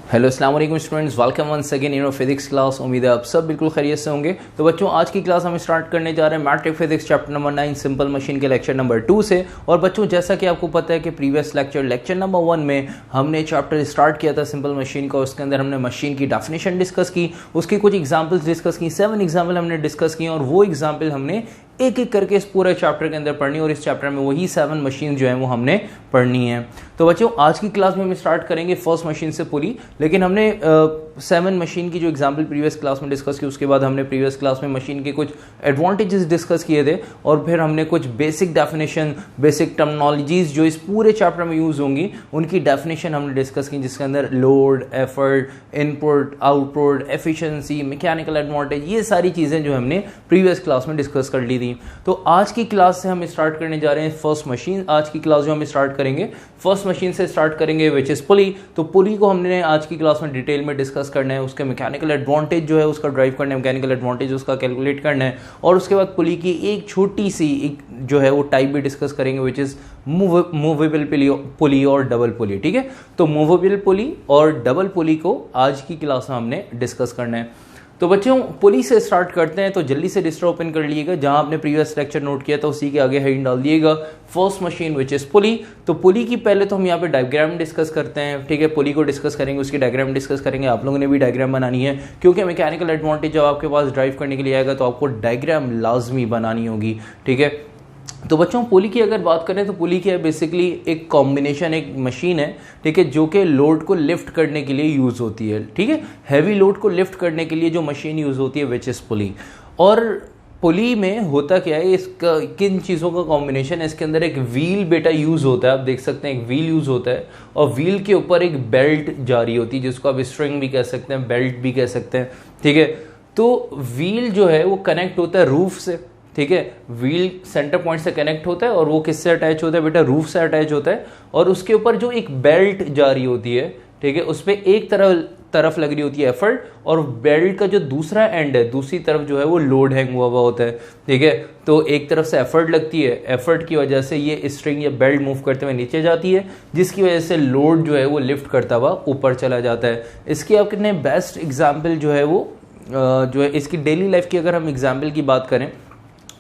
Hello अस्सलाम वालेकुम students, welcome once again in physics class. उम्मीद है आप सब बिल्कुल खैरियत से होंगे। तो बच्चों, आज की क्लास हम स्टार्ट करने जा रहे हैं matric physics chapter number 9 simple machine के लेक्चर नंबर 2 से। और बच्चों, जैसा कि आपको पता है कि प्रीवियस लेक्चर नंबर 1 में हमने चैप्टर स्टार्ट किया था सिंपल मशीन का। उसके अंदर हमने मशीन की डेफिनेशन डिस्कस की, उसकी कुछ एग्जाम्पल्स डिस्कस की, 7 एग्जाम्पल हमने डिस्कस किए और वो एग्जाम्पल हमने एक एक करके इस पूरे चैप्टर के अंदर पढ़नी, और इस चैप्टर में वही 7 मशीन जो है वो हमने पढ़नी है। तो बच्चों, आज की क्लास में हम स्टार्ट करेंगे फर्स्ट मशीन से पुली। लेकिन हमने 7 मशीन की जो एग्जाम्पल प्रीवियस क्लास में डिस्कस की, उसके बाद हमने प्रीवियस क्लास में मशीन के कुछ एडवांटेजेस डिस्कस किए थे, और फिर हमने कुछ बेसिक डेफिनेशन, बेसिक टर्मिनोलॉजीज जो इस पूरे चैप्टर में यूज होंगी उनकी डेफिनेशन हमने डिस्कस की, जिसके अंदर load, effort, input, output, efficiency, mechanical advantage, ये सारी चीजें जो हमने प्रीवियस क्लास में डिस्कस कर ली थी। तो आज की क्लास से हम स्टार्ट करने जा रहे हैं फर्स्ट मशीन। आज की क्लास जो हम स्टार्ट करेंगे फर्स्ट मशीन से स्टार्ट करेंगे, विच इज पुली। तो पुली को हमने आज की क्लास में डिटेल में डिस्कस करना है, उसके मैकेनिकल एडवांटेज जो है उसका ड्राइव करना है, मैकेनिकल एडवांटेज उसका कैलकुलेट करना है, और उसके बाद पुली की एक छोटी सी एक जो है वो टाइप भी डिस्कस करेंगे, विच इज मूवेबल पुली और डबल पुली। ठीक है, तो मूवेबल पुली और डबल पुली को आज की क्लास में हमने डिस्कस करना है। तो बच्चों, पुली से स्टार्ट करते हैं। तो जल्दी से रजिस्टर ओपन कर लीजिएगा, जहां आपने प्रीवियस लेक्चर नोट किया था उसी के आगे हेडिंग डाल दिएगा फर्स्ट मशीन विच इज पुली। तो पुली की पहले तो हम यहाँ पे डायग्राम डिस्कस करते हैं। ठीक है, पुली को डिस्कस करेंगे, उसकी डायग्राम डिस्कस करेंगे। आप लोगों ने भी डायग्राम बनानी है, क्योंकि मैकेनिकल एडवांटेज जब आपके पास ड्राइव करने के लिए आएगा तो आपको डायग्राम लाजमी बनानी होगी। ठीक है, तो बच्चों, पुली की अगर बात करें तो पुली क्या है, बेसिकली एक कॉम्बिनेशन, एक मशीन है, ठीक है, जो कि लोड को लिफ्ट करने के लिए यूज होती है। ठीक है, हैवी लोड को लिफ्ट करने के लिए जो मशीन यूज होती है विच इज पुली। और पुली में होता क्या है, इसका किन चीज़ों का कॉम्बिनेशन है, इसके अंदर एक व्हील बेटा यूज होता है। आप देख सकते हैं एक व्हील यूज होता है, और व्हील के ऊपर एक बेल्ट जारी होती है, जिसको आप स्ट्रिंग भी कह सकते हैं, बेल्ट भी कह सकते हैं। ठीक है, तो व्हील जो है वो कनेक्ट होता है रूफ से। ठीक है, व्हील सेंटर पॉइंट से कनेक्ट होता है, और वो किससे अटैच होता है बेटा, रूफ से अटैच होता है। और उसके ऊपर जो एक बेल्ट जारी होती है, ठीक है, उस पर एक तरफ लग रही होती है एफर्ट, और बेल्ट का जो दूसरा एंड है, दूसरी तरफ जो है वो लोड हैंग हुआ होता है। ठीक है, तो एक तरफ से एफर्ट लगती है, एफर्ट की वजह से ये स्ट्रिंग या बेल्ट मूव करते हुए नीचे जाती है, जिसकी वजह से लोड जो है वो लिफ्ट करता हुआ ऊपर चला जाता है। इसकी आपने बेस्ट एग्जाम्पल जो है वो जो है इसकी डेली लाइफ की अगर हम एग्जाम्पल की बात करें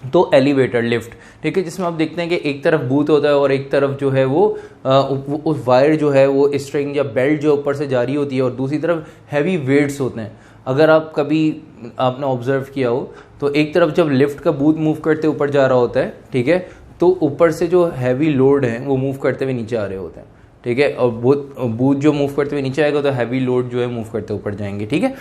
तो एलिवेटर लिफ्ट। ठीक है, जिसमें आप देखते हैं कि एक तरफ बूथ होता है और एक तरफ जो है वो उस वायर जो है वो स्ट्रिंग या बेल्ट जो ऊपर से जारी होती है, और दूसरी तरफ हैवी वेट्स होते हैं। अगर आप कभी आपने ऑब्जर्व किया हो तो एक तरफ जब लिफ्ट का बूथ मूव करते ऊपर जा रहा होता है, ठीक है, तो ऊपर से जो हैवी लोड है वो मूव करते हुए नीचे आ रहे होते हैं। ठीक है, और बूथ जो मूव करते हुए नीचे आएगा तो हैवी लोड जो है मूव करते ऊपर जाएंगे। ठीक है,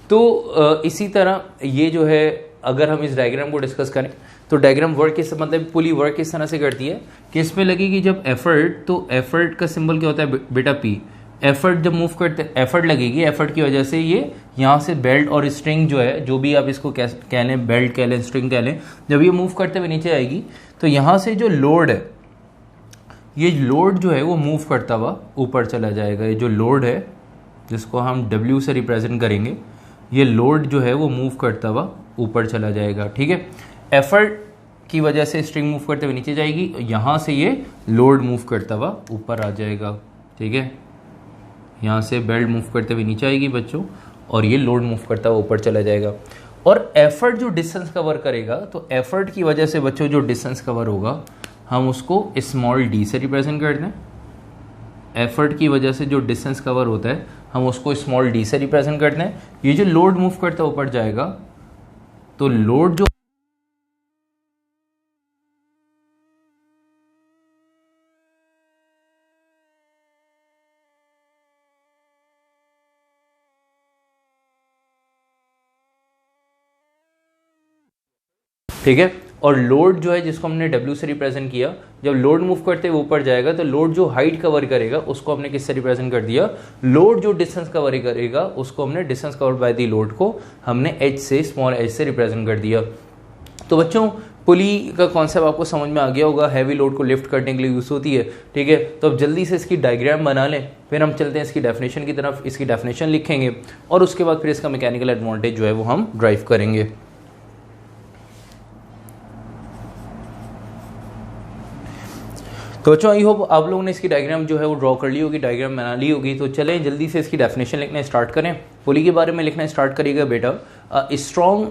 तो इसी तरह ये जो है, अगर हम इस डायग्राम को डिस्कस करें तो डायग्राम वर्क किस मतलब पुली वर्क किस तरह से करती है कि इसमें लगेगी जब एफर्ट, तो एफर्ट का सिंबल क्या होता है बेटा पी। एफर्ट जब मूव करते एफर्ट लगेगी, एफर्ट की वजह से ये यहाँ से बेल्ट और स्ट्रिंग जो है, जो भी आप इसको कह लें, बेल्ट कह लें, स्ट्रिंग कह लें, जब ये मूव करते हुए नीचे आएगी तो यहाँ से जो लोड है, ये लोड जो है वो मूव करता हुआ ऊपर चला जाएगा। ये जो लोड है जिसको हम डब्ल्यू से रिप्रेजेंट करेंगे, ये लोड जो है वो मूव करता हुआ ऊपर चला जाएगा। ठीक है, एफर्ट की वजह से स्ट्रिंग मूव करते हुए नीचे जाएगी, यहाँ से ये लोड मूव करता हुआ ऊपर आ जाएगा। ठीक है, यहाँ से बेल्ट मूव करते हुए नीचे आएगी बच्चों, और ये लोड मूव करता हुआ ऊपर चला जाएगा। और एफर्ट जो डिस्टेंस कवर करेगा, तो एफर्ट की वजह से बच्चों जो डिस्टेंस कवर होगा हम उसको स्मॉल डी से रिप्रेजेंट करते हैं। एफर्ट की वजह से जो डिस्टेंस कवर होता है हम उसको स्मॉल डी से रिप्रेजेंट करते हैं। ये जो लोड मूव करता ऊपर जाएगा, तो लोड जो ठीक है, और लोड जो है जिसको हमने W से रिप्रेजेंट किया, जब लोड मूव करते हुए ऊपर जाएगा तो लोड जो हाइट कवर करेगा उसको हमने किससे रिप्रेजेंट कर दिया, लोड जो डिस्टेंस कवर करेगा उसको हमने distance cover by the load को हमने H से, स्मॉल h से रिप्रेजेंट कर दिया। तो बच्चों, पुली का कॉन्सेप्ट आपको समझ में आ गया होगा, हैवी लोड को लिफ्ट करने के लिए यूज होती है। ठीक है, तो अब जल्दी से इसकी डायग्राम बना लें, फिर हम चलते हैं इसकी डेफिनेशन की तरफ। इसकी डेफिनेशन लिखेंगे और उसके बाद फिर इसका मैकेनिकल एडवांटेज जो है वो हम ड्राइव करेंगे। तो बच्चों आई होप आप लोगों ने इसकी डायग्राम जो है वो ड्रॉ कर ली होगी, डायग्राम बना ली होगी। तो चलें जल्दी से इसकी डेफिनेशन लिखना स्टार्ट करें। पुली के बारे में लिखना स्टार्ट करिएगा बेटा। A strong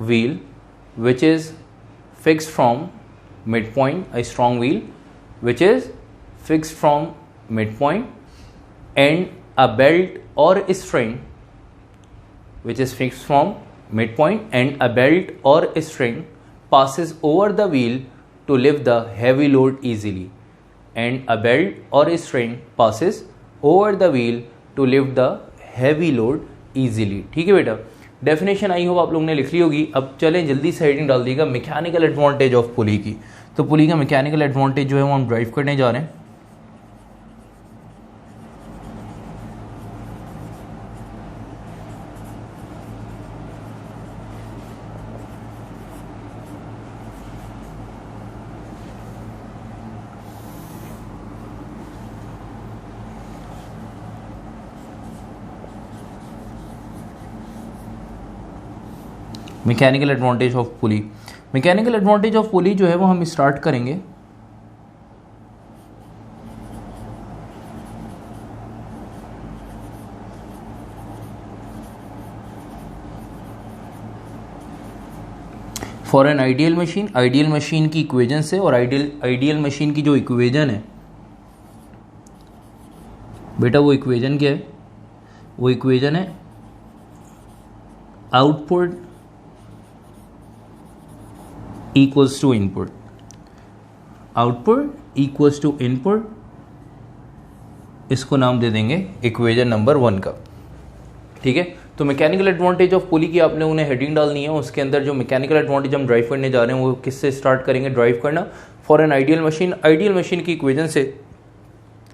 wheel which is fixed from mid point, a strong wheel which is fixed from mid point and a belt और string which is fixed from midpoint and a belt or a string passes over the wheel to lift the heavy load easily, and a belt or a string passes over the wheel to lift the heavy load easily। ठीक है बेटा, definition I hope आप लोगों ने लिख ली होगी। अब चलें जल्दी से हेडिंग डाल दीजिएगा मैकेनिकल एडवांटेज ऑफ पुली की। तो पुली का मैकेनिकल एडवांटेज जो है वो हम ड्राइव करने जा रहे हैं। Mechanical advantage of pulley, mechanical advantage of pulley जो है वो हम स्टार्ट करेंगे for an ideal machine, ideal machine की इक्वेजन से। और आइडियल मशीन की जो इक्वेजन है बेटा, वो इक्वेजन क्या है? वो इक्वेजन है output equals to input, output equals to input, इसको नाम दे देंगे इक्वेजन नंबर 1 का। ठीक है, तो मैकेनिकल एडवांटेज ऑफ पुली की आप लोगों ने हेडिंग डालनी है। उसके अंदर जो मैकेनिकल एडवांटेज हम ड्राइव करने जा रहे हैं वो किससे स्टार्ट करेंगे ड्राइव करना? For an ideal machine, ideal machine की इक्वेजन से।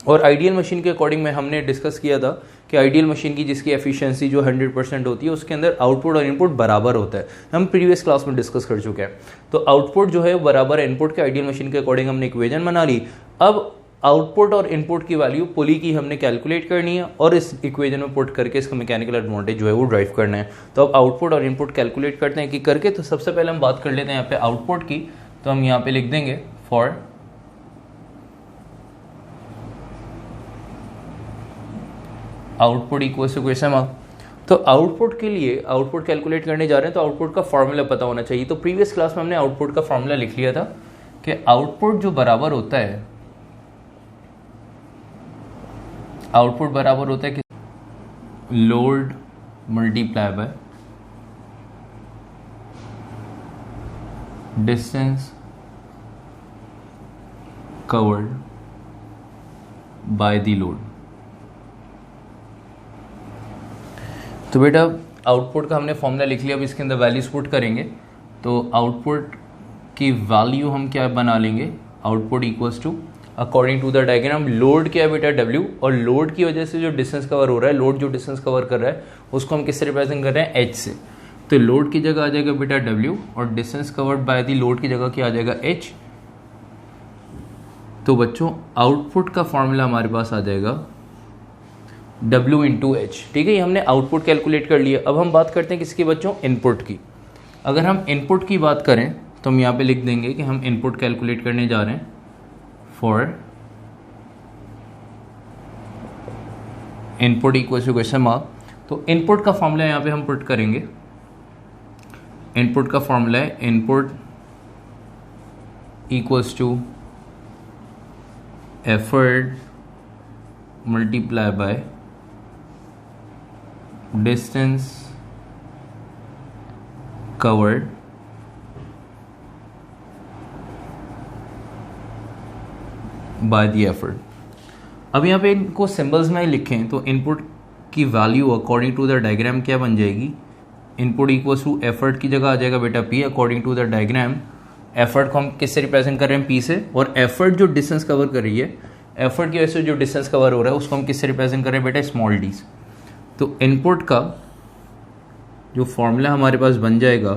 और आइडियल मशीन के अकॉर्डिंग में हमने डिस्कस किया था कि आइडियल मशीन की जिसकी एफिशिएंसी जो 100% होती है उसके अंदर आउटपुट और इनपुट बराबर होता है। हम प्रीवियस क्लास में डिस्कस कर चुके हैं। तो आउटपुट जो है बराबर है इनपुट के, आइडियल मशीन के अकॉर्डिंग हमने इक्वेजन बना ली। अब आउटपुट और इनपुट की वैल्यू पुली की हमने कैलकुलेट करनी है और इस इक्वेजन में पुट करके इसका मैकेनिकल एडवांटेज जो है वो ड्राइव करना है। तो अब आउटपुट और इनपुट कैलकुलेट करते हैं कि करके। तो सबसे पहले हम बात कर लेते हैं यहाँ पे आउटपुट की। तो हम यहाँ पे लिख देंगे for output equal to question mark. तो आउटपुट के लिए आउटपुट कैलकुलेट करने जा रहे हैं तो आउटपुट का फॉर्मूला पता होना चाहिए। तो प्रीवियस क्लास में हमने आउटपुट का फॉर्मूला लिख लिया था कि आउटपुट जो बराबर होता है, आउटपुट बराबर होता है कि load multiply by distance covered by the load. तो बेटा आउटपुट का हमने फॉर्मूला लिख लिया। अब इसके अंदर वैल्यूज पुट करेंगे। तो आउटपुट की वैल्यू हम क्या बना लेंगे? Output equals to according to the diagram load क्या है बेटा? W। और लोड की वजह से जो डिस्टेंस कवर हो रहा है, लोड जो डिस्टेंस कवर कर रहा है उसको हम किससे रिप्रेजेंट कर रहे हैं? H से। तो लोड की जगह आ जाएगा बेटा W और distance covered by the load की जगह क्या आ जाएगा? H। तो बच्चों आउटपुट का फॉर्मूला हमारे पास आ जाएगा W इंटू H। ठीक है, ये हमने आउटपुट कैलकुलेट कर लिया। अब हम बात करते हैं किसकी बच्चों? इनपुट की। अगर हम इनपुट की बात करें तो हम यहाँ पे लिख देंगे कि हम इनपुट कैलकुलेट करने जा रहे हैं for input equal to question mark. तो इनपुट का फॉर्मूला यहाँ पे हम पुट करेंगे। इनपुट का फॉर्मूला है input equals to effort multiply by distance covered by the effort. अब यहाँ पे इनको सिंबल्स में लिखें तो इनपुट की value according to the diagram क्या बन जाएगी? इनपुट इक्वल्स टू एफर्ट की जगह आ जाएगा बेटा P according to the diagram. Effort को हम किससे रिप्रेजेंट कर रहे हैं? P से। और एफर्ट जो डिस्टेंस कवर कर रही है, एफर्ट की वजह से जो डिस्टेंस कवर हो रहा है उसको हम किससे रिप्रेजेंट कर रहे हैं बेटा? Small d। तो इनपुट का जो फॉर्मूला हमारे पास बन जाएगा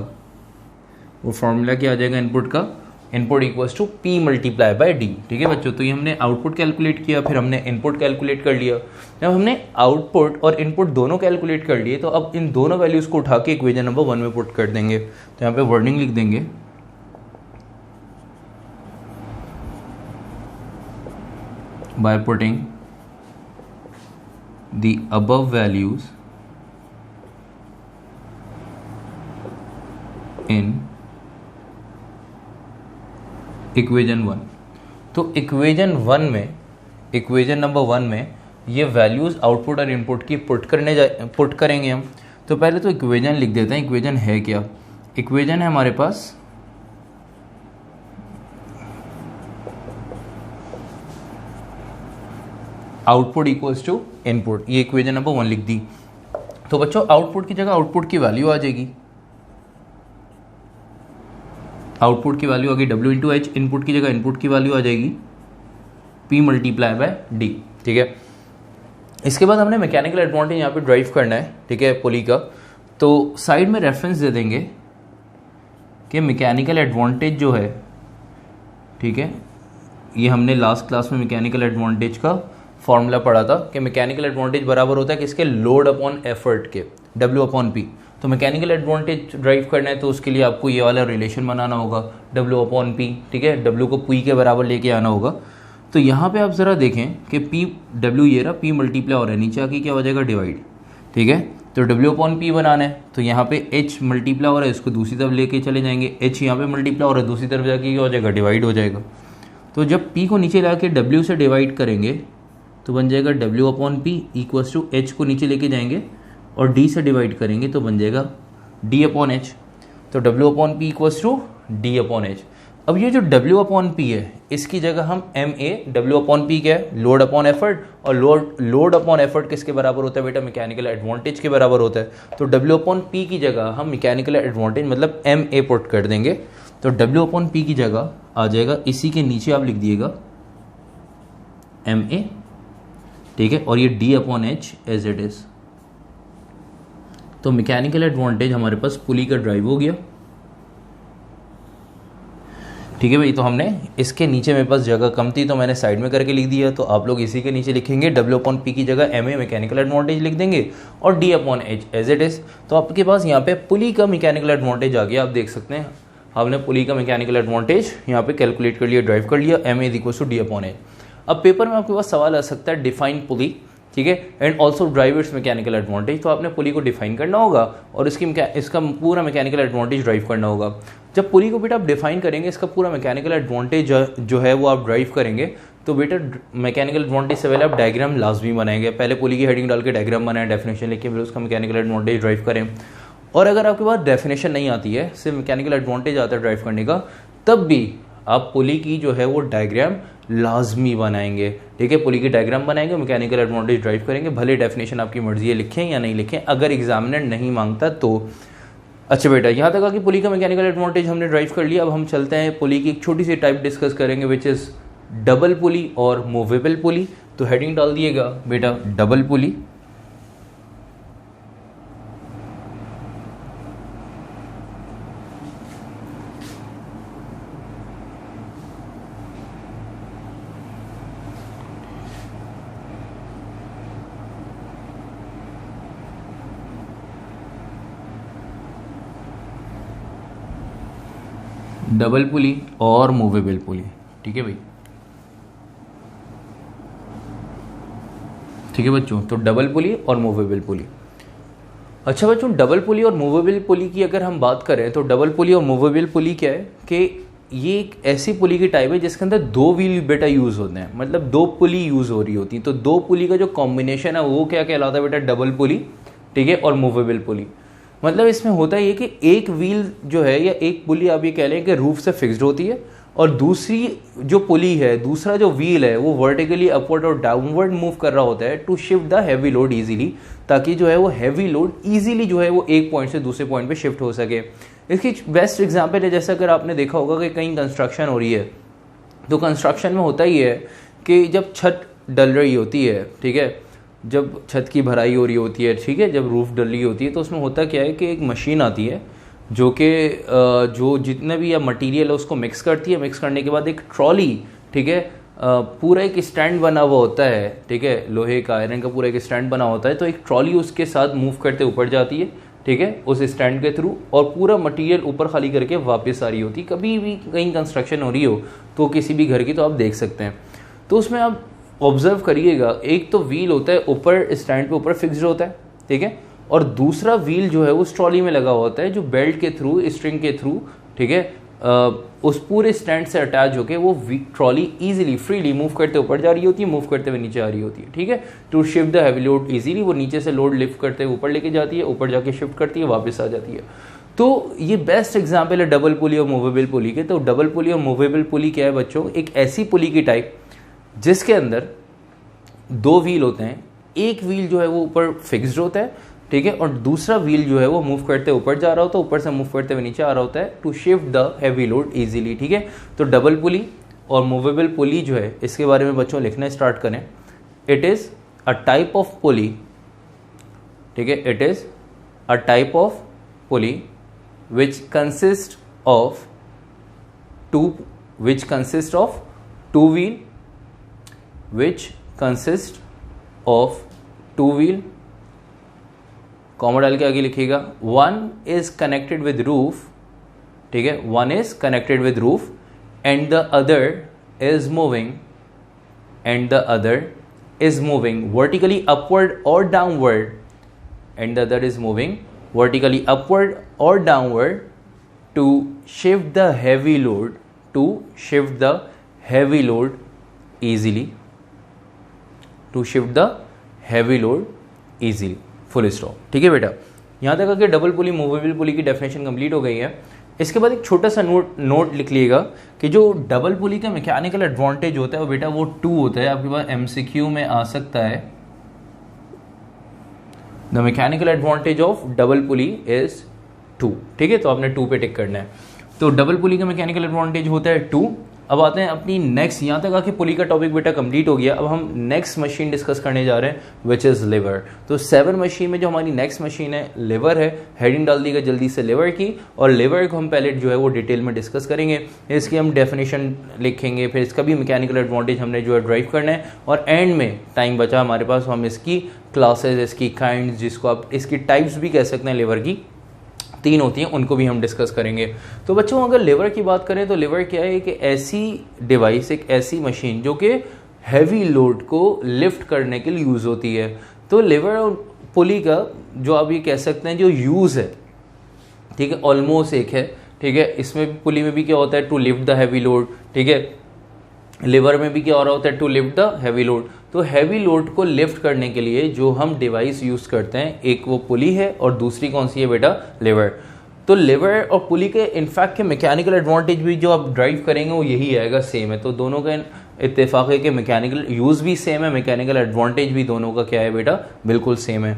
वो फॉर्मूला क्या आ जाएगा इनपुट का? Input equals to P multiply by D। ठीक है बच्चों, तो ये हमने आउटपुट कैलकुलेट किया, फिर हमने इनपुट कैलकुलेट कर लिया। जब हमने आउटपुट और इनपुट दोनों कैलकुलेट कर लिए तो अब इन दोनों वैल्यूज को उठा के इक्वेशन नंबर 1 में पुट कर देंगे। तो यहाँ पे वर्डिंग लिख देंगे by putting the above values in equation 1। तो इक्वेशन 1 में, इक्वेशन नंबर 1 में ये वैल्यूज़ आउटपुट और इनपुट की पुट करेंगे हम। तो पहले तो इक्वेशन लिख देते हैं। इक्वेशन है क्या? इक्वेशन है हमारे पास आउटपुट इक्वल्स टू इनपुट। ये इक्वेशन नंबर 1 लिख दी। तो बच्चों आउटपुट की जगह आउटपुट की वैल्यू आ जाएगी। आउटपुट की वैल्यू आ गई W इंटू एच। इनपुट की जगह इनपुट की वैल्यू आ जाएगी P मल्टीप्लाई बाय D। ठीक है, इसके बाद हमने मैकेनिकल एडवांटेज यहाँ पे ड्राइव करना है। ठीक है, पुली का। तो साइड में रेफरेंस दे देंगे कि मैकेनिकल एडवांटेज जो है, ठीक है, ये हमने लास्ट क्लास में मैकेनिकल एडवांटेज का फॉर्मूला पढ़ा था कि मैकेनिकल एडवांटेज बराबर होता है किसके? लोड अपॉन एफर्ट के, W अपॉन P। तो मैकेनिकल एडवांटेज ड्राइव करना है तो उसके लिए आपको ये वाला रिलेशन बनाना होगा, W अपॉन P। ठीक है, W को P के बराबर लेके आना होगा। तो यहाँ पे आप ज़रा देखें कि W ये रहा, P मल्टीप्लाई हो रहा है, नीचे आके क्या हो जाएगा? डिवाइड। ठीक है, तो W अपॉन P बनाना है तो यहाँ पे H मल्टीप्लाई हो रहा है, इसको दूसरी तरफ लेके चले जाएंगे। H यहाँ पे मल्टीप्लाई हो रहा है, दूसरी तरफ जाके क्या हो जाएगा? डिवाइड हो जाएगा। तो जब P को नीचे ला के W से डिवाइड करेंगे तो बन जाएगा W upon P equals to H को नीचे लेके जाएंगे और D से डिवाइड करेंगे तो बन जाएगा D अपॉन H। तो W upon P equals to D upon H। अब ये जो W अपॉन P है इसकी जगह हम MA, W अपॉन P क्या है? Load upon effort. और लोड अपॉन एफर्ट किसके बराबर होता है बेटा? मैकेनिकल एडवांटेज के बराबर होता है। तो W अपॉन P की जगह हम मैकेनिकल एडवांटेज मतलब MA पुट कर देंगे। तो W अपॉन P की जगह आ जाएगा, इसी के नीचे आप लिख दिएगा MA। ठीक है, और ये D upon H as it is. तो मैकेनिकल एडवांटेज हमारे पास पुली का ड्राइव हो गया। ठीक है भाई, तो हमने इसके नीचे मेरे पास जगह कम थी तो मैंने साइड में करके लिख दिया। तो आप लोग इसी के नीचे लिखेंगे W अपॉन P की जगह MA मैकेनिकल एडवांटेज लिख देंगे और D upon H as it is. तो आपके पास यहाँ पे पुली का मैकेनिकल एडवांटेज आ गया। आप देख सकते हैं हमने पुली का मैकेनिकल एडवांटेज यहाँ पे कैलकुलेट कर लिया, ड्राइव कर लिया। MA is equal to D upon H। अब पेपर में आपके पास सवाल आ सकता है डिफाइन पुली। ठीक है, and also drive it's mechanical advantage. तो आपने पुली को डिफाइन करना होगा और इसका पूरा मैकेनिकल एडवांटेज ड्राइव करना होगा। जब पुली को बेटा आप डिफाइन करेंगे, इसका पूरा मैकेनिकल एडवांटेज जो है वो आप ड्राइव करेंगे, तो बेटा मैकेनिकल एडवांटेज से पहले आप डायग्राम लाजमी बनाएंगे। पहले पुली की हेडिंग डाल के डायग्राम बनाएं, डेफिनेशन लिख के फिर उसका मैकेनिकल एडवांटेज ड्राइव करें। और अगर आपके पास डेफिनेशन नहीं आती है, सिर्फ मैकेनिकल एडवांटेज आता है ड्राइव करने का, तब भी आप पुली की जो है वो डायग्राम लाजमी बनाएंगे। ठीक है, पुली की डायग्राम बनाएंगे, मैकेनिकल एडवांटेज ड्राइव करेंगे, भले डेफिनेशन आपकी मर्जी है लिखें या नहीं लिखें, अगर एग्जामिनर नहीं मांगता तो। अच्छा बेटा, यहाँ तक आके पुली का मैकेनिकल एडवांटेज हमने ड्राइव कर लिया। अब हम चलते हैं पुली की एक छोटी सी टाइप डिस्कस करेंगे विच इज़ डबल पुली और मूवेबल पुली। तो हेडिंग डाल दिएगा बेटा डबल पुली, डबल पुली और मूवेबल पुली। ठीक है भाई, ठीक है बच्चों, तो डबल पुली और मूवेबल पुली। अच्छा बच्चों, डबल पुली और मूवेबल पुली की अगर हम बात करें तो डबल पुली और मूवेबल पुली क्या है कि ये एक ऐसी पुली की टाइप है जिसके अंदर दो व्हील बेटा यूज होते हैं, मतलब दो पुली यूज हो रही होती है। तो दो पुली का जो कॉम्बिनेशन है वो क्या कहलाता है बेटा? डबल पुली। ठीक है, और मूवेबल पुली। मतलब इसमें होता है ये कि एक व्हील जो है या एक पुली आप ये कह लें कि रूफ से फिक्स्ड होती है और दूसरी जो पुली है, दूसरा जो व्हील है वो वर्टिकली अपवर्ड और डाउनवर्ड मूव कर रहा होता है to shift the heavy load easily, ताकि जो है वो हैवी लोड इजीली जो है वो एक पॉइंट से दूसरे पॉइंट पे शिफ्ट हो सके। इसकी बेस्ट एग्जांपल है, जैसे अगर आपने देखा होगा कि कहीं कंस्ट्रक्शन हो रही है तो कंस्ट्रक्शन में होता ही है कि जब छत डल रही होती है, ठीक है, जब छत की भराई हो रही होती है, ठीक है, जब रूफ डल रही होती है, तो उसमें होता क्या है कि एक मशीन आती है जो कि जो जितना भी या मटेरियल है उसको मिक्स करती है। मिक्स करने के बाद एक ट्रॉली, ठीक है, पूरा एक स्टैंड बना हुआ होता है, ठीक है, लोहे का, आयरन का पूरा एक स्टैंड बना होता है, तो एक ट्रॉली उसके साथ मूव करते ऊपर जाती है, ठीक है, उस स्टैंड के थ्रू, और पूरा मटेरियल ऊपर खाली करके वापस आ रही होती है। कभी भी कहीं कंस्ट्रक्शन हो रही हो तो किसी भी घर की, तो आप देख सकते हैं। तो उसमें आप ऑब्जर्व करिएगा, एक तो व्हील होता है ऊपर स्टैंड पे ऊपर फिक्स्ड होता है, ठीक है, और दूसरा व्हील जो है वो ट्रॉली में लगा होता है जो बेल्ट के थ्रू, स्ट्रिंग के थ्रू, ठीक है, उस पूरे स्टैंड से अटैच होकर वो ट्रॉली इजीली फ्रीली मूव करते ऊपर जा रही होती है, मूव करते हुए नीचे आ रही होती है, ठीक है। To shift the heavy load easily, वो नीचे से लोड लिफ्ट करते हुए ऊपर लेके जाती है, ऊपर जाके शिफ्ट करती है, वापस आ जाती है। तो ये बेस्ट एग्जाम्पल है डबल पुली और मूवेबल पुली के। तो डबल पुली और मूवेबल पुली क्या है बच्चों, एक ऐसी पुली की टाइप जिसके अंदर दो व्हील होते हैं, एक व्हील जो है वो ऊपर फिक्स्ड होता है, ठीक है, और दूसरा व्हील जो है वो मूव करते ऊपर जा रहा होता है, ऊपर से मूव करते हुए नीचे आ रहा होता है, to shift the heavy load easily, ठीक है। तो डबल पुली और मूवेबल पुली जो है इसके बारे में बच्चों लिखना स्टार्ट करें। It is a type of pulley, ठीक है, it is a type of pulley which consists of two wheel, which consist of two wheel, comma डाल के आगे लिखिएगा, one is connected with roof, ठीक है, one is connected with roof and the other is moving vertically upward or downward, and the other is moving vertically upward or downward to shift the heavy load easily, full stop, ठीक है बेटा। यहाँ तक आके double पुली movable pulley की definition complete हो गई है। इसके बाद एक छोटा सा नोट लिख लीजिएगा कि जो डबल पुली का मैकेनिकल एडवांटेज होता है वो बेटा वो 2 होता है। आपके पास एमसीक्यू में आ सकता है, the mechanical advantage of double pulley is 2, ठीक है, तो आपने 2 पे टिक करना है। तो डबल पुली का मैकेनिकल एडवांटेज होता है 2। अब आते हैं अपनी नेक्स्ट, यहाँ तक आके पुली का टॉपिक बेटा कंप्लीट हो गया। अब हम नेक्स्ट मशीन डिस्कस करने जा रहे हैं विच इज़ लिवर। तो 7 मशीन में जो हमारी नेक्स्ट मशीन है लिवर है। हेडिंग डाल दीजिएगा जल्दी से लिवर की, और लिवर को हम पहले जो है वो डिटेल में डिस्कस करेंगे, इसकी हम डेफिनेशन लिखेंगे, फिर इसका भी मैकेनिकल एडवांटेज हमने जो है ड्राइव करना है, और एंड में टाइम बचा हमारे पास, हम इसकी क्लासेज, इसकी काइंड, जिसको आप इसकी टाइप्स भी कह सकते हैं, लिवर की 3 होती हैं, उनको भी हम डिस्कस करेंगे। तो बच्चों अगर लिवर की बात करें तो लिवर क्या है, कि ऐसी डिवाइस, एक ऐसी मशीन जो कि हैवी लोड को लिफ्ट करने के लिए यूज़ होती है। तो लिवर और पुली का जो आप ये कह सकते हैं जो यूज़ है, ठीक है, ऑलमोस्ट एक है, ठीक है। इसमें पुली में भी क्या होता है, to lift the heavy load, ठीक है। लिवर में भी क्या हो रहा होता है, to lift the heavy load. तो हैवी लोड को लिफ्ट करने के लिए जो हम डिवाइस यूज करते हैं, एक वो पुली है और दूसरी कौन सी है बेटा, लिवर। तो लिवर और पुली के इनफैक्ट के मैकेनिकल एडवांटेज भी जो आप ड्राइव करेंगे वो यही आएगा, सेम है। तो दोनों का इत्तेफाक है कि मैकेनिकल यूज भी सेम है, मैकेनिकल एडवांटेज भी दोनों का क्या है बेटा, बिल्कुल सेम है।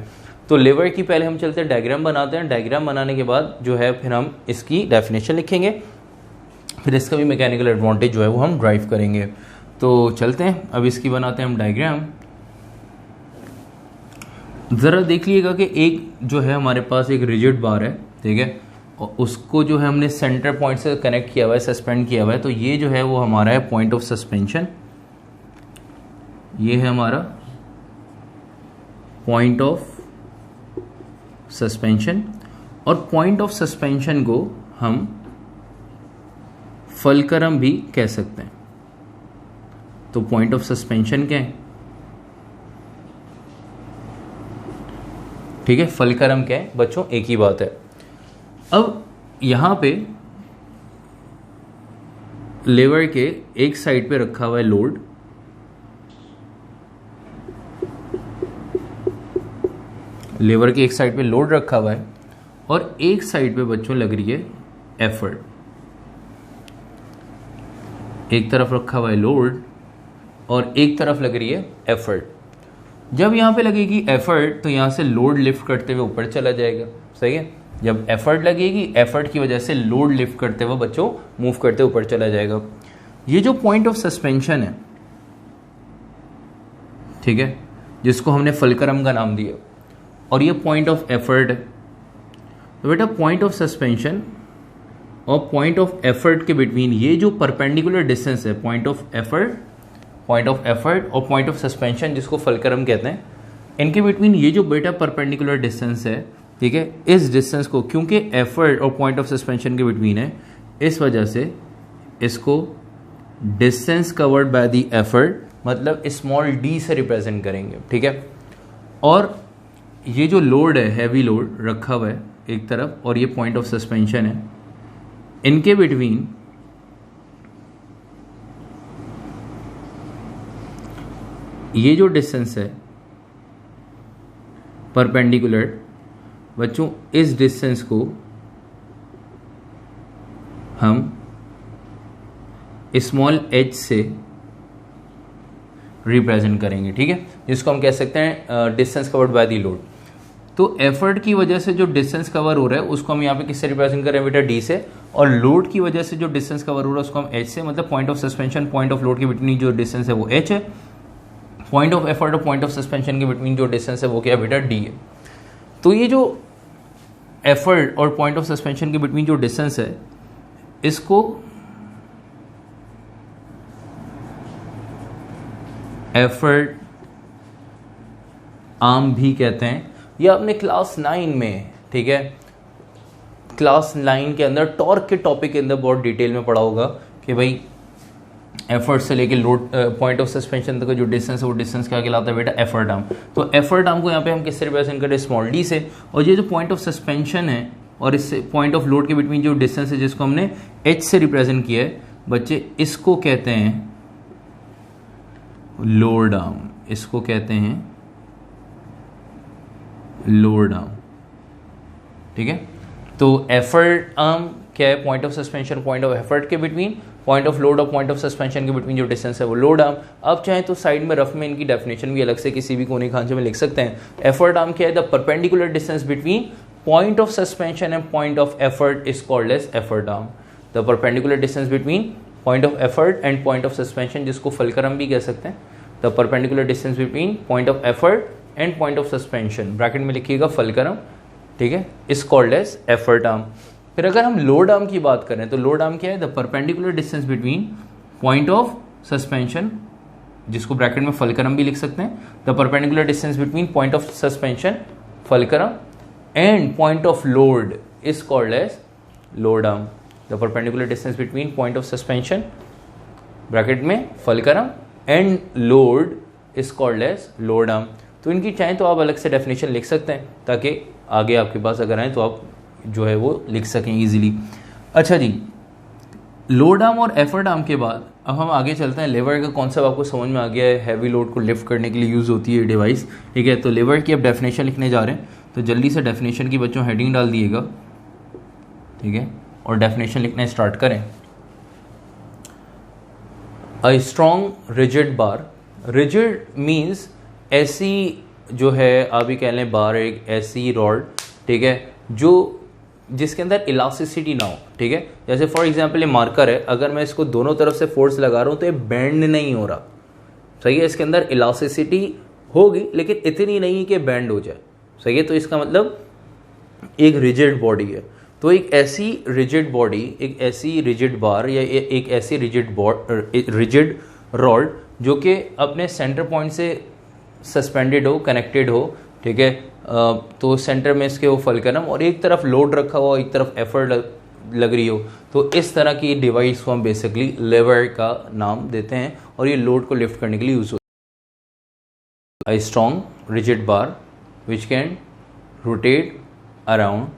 तो लिवर की पहले हम चलते हैं डायग्राम बनाते हैं, डायग्राम बनाने के बाद जो है फिर हम इसकी डेफिनेशन लिखेंगे, फिर इसका भी मैकेनिकल एडवांटेज जो है वो हम ड्राइव करेंगे। तो चलते हैं, अब इसकी बनाते हैं हम डायग्राम। ज़रा देख लीजिएगा कि एक जो है हमारे पास एक रिजिड बार है, ठीक है, और उसको जो है हमने सेंटर पॉइंट से कनेक्ट किया हुआ है, सस्पेंड किया हुआ है। तो ये जो है वो हमारा है पॉइंट ऑफ सस्पेंशन, ये है हमारा पॉइंट ऑफ सस्पेंशन, और पॉइंट ऑफ सस्पेंशन को हम फलक्रम भी कह सकते हैं। तो पॉइंट ऑफ सस्पेंशन क्या है, ठीक है, फलक्रम क्या है बच्चों, एक ही बात है। अब यहां पे लेवर के एक साइड पे रखा हुआ है लोड, लेवर के एक साइड पे लोड रखा हुआ है, और एक साइड पे बच्चों लग रही है एफर्ट। एक तरफ रखा हुआ है लोड और एक तरफ लग रही है एफर्ट। जब यहाँ पे लगेगी एफर्ट तो यहाँ से लोड लिफ्ट करते हुए ऊपर चला जाएगा, सही है। जब एफर्ट लगेगी, एफर्ट की वजह से लोड लिफ्ट करते हुए बच्चों मूव करते ऊपर चला जाएगा। ये जो पॉइंट ऑफ सस्पेंशन है, ठीक है, जिसको हमने फलक्रम का नाम दिया, और ये पॉइंट ऑफ एफर्ट है। तो बेटा पॉइंट ऑफ सस्पेंशन और पॉइंट ऑफ एफर्ट के बिटवीन ये जो परपेंडिकुलर डिस्टेंस है, पॉइंट ऑफ एफर्ट और पॉइंट ऑफ सस्पेंशन जिसको फलक्रम कहते हैं, इनके बिटवीन ये जो बेटा परपेंडिकुलर डिस्टेंस है, ठीक है, इस डिस्टेंस को क्योंकि एफर्ट और पॉइंट ऑफ सस्पेंशन के बिटवीन है, इस वजह से इसको distance covered by the effort मतलब स्मॉल डी से रिप्रेजेंट करेंगे, ठीक है। और ये जो लोड है, हैवी लोड रखा हुआ है एक तरफ और ये पॉइंट ऑफ सस्पेंशन है, इनके बिटवीन ये जो डिस्टेंस है परपेंडिकुलर, बच्चों इस डिस्टेंस को हम स्मॉल h से रिप्रेजेंट करेंगे, ठीक है, जिसको हम कह सकते हैं distance covered by the load. तो एफर्ट की वजह से जो डिस्टेंस कवर हो रहा है उसको हम यहाँ पे किससे रिप्रेजेंट कर रहे हैं बेटा, डी से, और लोड की वजह से जो डिस्टेंस कवर हो रहा है उसको हम एच से, मतलब point of suspension point of load के बिटवीन जो डिस्टेंस है वो एच है, पॉइंट ऑफ एफर्ट और पॉइंट ऑफ सस्पेंशन के बिटवीन जो डिस्टेंस है वो क्या बेटा, डी है। तो ये जो एफर्ट और पॉइंट ऑफ सस्पेंशन के बिटवीन जो डिस्टेंस है इसको एफर्ट आर्म भी कहते हैं। ये आपने क्लास 9 में, ठीक है, क्लास 9 के अंदर टॉर्क के टॉपिक के अंदर बहुत डिटेल में पढ़ा होगा कि भाई एफर्ट से लेके लोड पॉइंट ऑफ सस्पेंशन तक का जो डिस्टेंस है वो डिस्टेंस क्या कहलाता है बेटा, एफर्ट आर्म। तो एफर्ट आर्म को यहाँ पे हम किससे रिप्रेजेंट करें, स्मॉल डी से, और ये जो पॉइंट ऑफ सस्पेंशन है और इससे पॉइंट ऑफ लोड के बिटवीन जो डिस्टेंस है जिसको हमने एच से रिप्रेजेंट किया है बच्चे, इसको कहते हैं लोड आर्म, इसको कहते हैं लोड आर्म, ठीक है। तो एफर्ट आर्म क्या है, point of suspension point of effort के बिटवीन, पॉइंट ऑफ लोड और पॉइंट ऑफ सस्पेंशन के बिटवीन जो डिस्टेंस है वो लोड आर्म। अब चाहे तो साइड में रफ में इनकी डेफिनेशन भी अलग से किसी भी कोने खांचे में लिख सकते हैं। एफर्ट आर्म क्या है, the perpendicular distance between point of suspension and point of effort is called as effort arm. The perpendicular distance between point of effort and point of suspension, जिसको फलक्रम भी कह सकते हैं, the perpendicular distance between point of effort and point of suspension, bracket में लिखिएगा fulcrum, ठीक है, is called as effort arm. फिर अगर हम लोड आर्म की बात करें तो लोड आर्म क्या है, the perpendicular distance between point of suspension, जिसको ब्रैकेट में फलक्रम भी लिख सकते हैं, the perpendicular distance between point of suspension fulcrum and point of load is called as load arm. The perpendicular distance between point of suspension bracket में fulcrum and load is called as load arm. तो इनकी चाहें तो आप अलग से definition लिख सकते हैं ताकि आगे आपके पास अगर आए तो आप जो है वो लिख सकें इजीली। अच्छा जी, लोड आर्म और एफर्ट आर्म के बाद अब हम आगे चलते हैं। लेवर का कॉन्सेप्ट आपको समझ में आ गया है, हैवी लोड को लिफ्ट करने के लिए यूज़ होती है डिवाइस, ठीक है। तो लेवर की अब डेफिनेशन लिखने जा रहे हैं, तो जल्दी से डेफिनेशन की बच्चों हेडिंग डाल दिएगा, ठीक है, और डेफिनेशन लिखना स्टार्ट करें। A strong rigid bar, rigid means ऐसी जो है आप भी कह लें बार, एक ऐसी रॉड, ठीक है, जो जिसके अंदर इलास्टिसिटी ना हो, ठीक है। जैसे फॉर एग्जांपल ये मार्कर है, अगर मैं इसको दोनों तरफ से फोर्स लगा रहा हूँ तो ये बेंड नहीं हो रहा, सही है। इसके अंदर इलास्टिसिटी होगी लेकिन इतनी नहीं कि बेंड हो जाए, सही है। तो इसका मतलब एक रिजिड बॉडी है। तो एक ऐसी रिजिड बॉडी, एक ऐसी रिजिड बार या एक ऐसी रिजिड रॉड जो कि अपने सेंटर पॉइंट से सस्पेंडेड हो, कनेक्टेड हो, ठीक है। तो सेंटर में इसके वो फलक्रम और एक तरफ लोड रखा हुआ, एक तरफ एफर्ट लग रही हो, तो इस तरह की डिवाइस को हम बेसिकली लेवर का नाम देते हैं और ये लोड को लिफ्ट करने के लिए यूज होता है। A strong rigid bar which can rotate around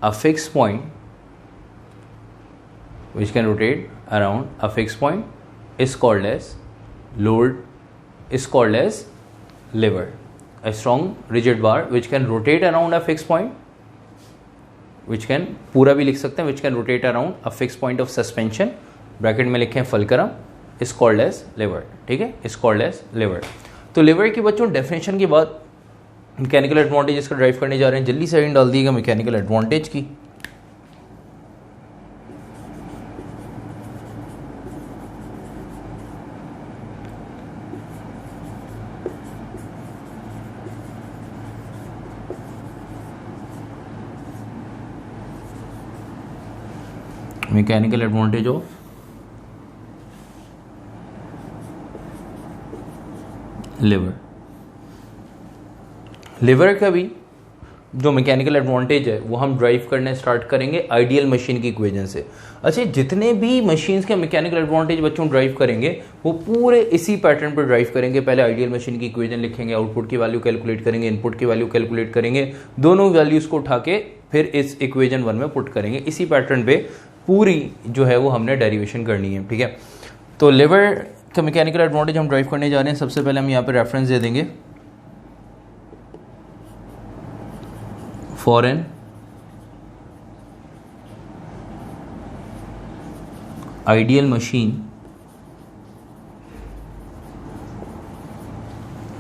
a fixed point, which can rotate around a fixed point is called as load, is called as lever. A strong rigid bar which can rotate around a fixed point, which can पूरा भी लिख सकते हैं, which can rotate around a fixed point of suspension, bracket में लिखें fulcrum, is called as lever, ठीक है, is called as lever। तो lever की बच्चों डेफिनेशन के बाद मैकेनिकल एडवांटेज इसका ड्राइव करने जा रहे हैं। जल्दी से हेडिंग डाल दिएगा मैकेनिकल एडवांटेज की। Mechanical advantage of liver. Liver का भी जो मैकेनिकल एडवांटेज है वो हम ड्राइव करने स्टार्ट करेंगे आइडियल मशीन की इक्वेशन से। अच्छा, जितने भी मशीन्स के मैकेनिकल एडवांटेज बच्चों ड्राइव करेंगे वो पूरे इसी पैटर्न पर ड्राइव करेंगे। पहले आइडियल मशीन की इक्वेशन लिखेंगे, आउटपुट की वैल्यू कैलकुलेट करेंगे, इनपुट की वैल्यू कैलकुलेट करेंगे, दोनों वैल्यूज को उठा के फिर इस इक्वेशन 1 में पुट करेंगे। इसी पैटर्न पे पूरी जो है वो हमने डेरिवेशन करनी है, ठीक है। तो लेवर का मैकेनिकल एडवांटेज हम ड्राइव करने जा रहे हैं। सबसे पहले हम यहाँ पे रेफरेंस दे देंगे, for an ideal machine,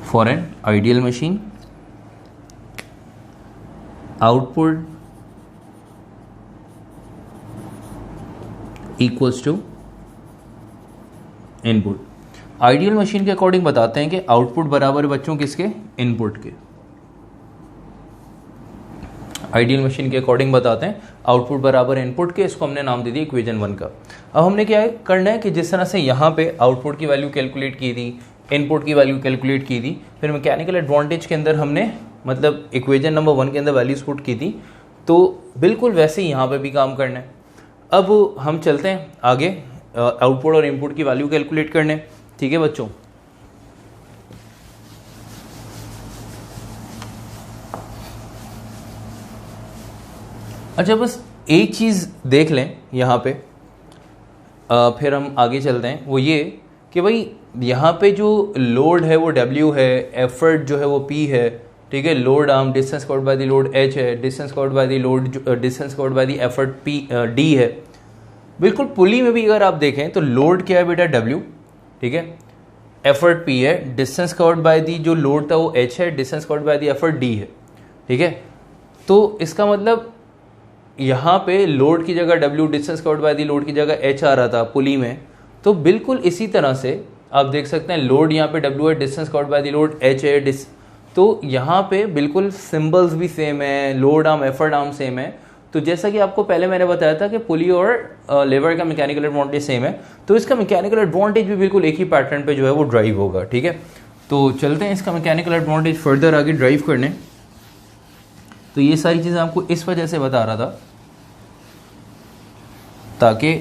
for an ideal machine output equals to input. Ideal machine के अकॉर्डिंग बताते हैं कि आउटपुट बराबर बच्चों किसके, इनपुट के। आइडियल मशीन के अकॉर्डिंग बताते हैं आउटपुट बराबर इनपुट के। इसको हमने नाम दे दिया इक्वेशन 1 का। अब हमने क्या करना है कि जिस तरह से यहाँ पे आउटपुट की वैल्यू कैलकुलेट की थी, इनपुट की वैल्यू कैलकुलेट की थी, फिर मैकेनिकल एडवांटेज के अंदर हमने मतलब इक्वेशन नंबर 1 के अंदर वैल्यूज पुट की थी, तो बिल्कुल वैसे ही यहाँ पे भी काम करना है। अब हम चलते हैं आगे आउटपुट और इनपुट की वैल्यू कैलकुलेट करने, ठीक है बच्चों। अच्छा, बस एक चीज़ देख लें यहाँ पे, फिर हम आगे चलते हैं। वो ये कि भाई यहाँ पे जो लोड है वो W है, एफर्ट जो है वो P है, ठीक है। Load arm distance covered by the load H है, distance covered by the load distance covered by the effort D है। बिल्कुल पुली में भी अगर आप देखें तो लोड क्या है बेटा, W, ठीक है। एफर्ट P है, डिस्टेंस कवर्ड बाय दी जो लोड था वो H है, distance covered by the effort D है, ठीक है। तो इसका मतलब यहाँ पे लोड की जगह W, distance covered by the load की जगह H आ रहा था पुली में। तो बिल्कुल इसी तरह से आप देख सकते हैं लोड यहाँ पे W है, distance covered by the load H है, तो यहाँ पे बिल्कुल सिंबल्स भी सेम है, load arm effort arm same है। तो जैसा कि आपको पहले मैंने बताया था कि पुली और लेवर का मैकेनिकल एडवांटेज सेम है, तो इसका मैकेनिकल एडवांटेज भी बिल्कुल एक ही पैटर्न पे जो है वो ड्राइव होगा, ठीक है। तो चलते हैं इसका मैकेनिकल एडवांटेज फर्दर आगे ड्राइव करने। तो ये सारी चीज़ें आपको इस वजह से बता रहा था ताकि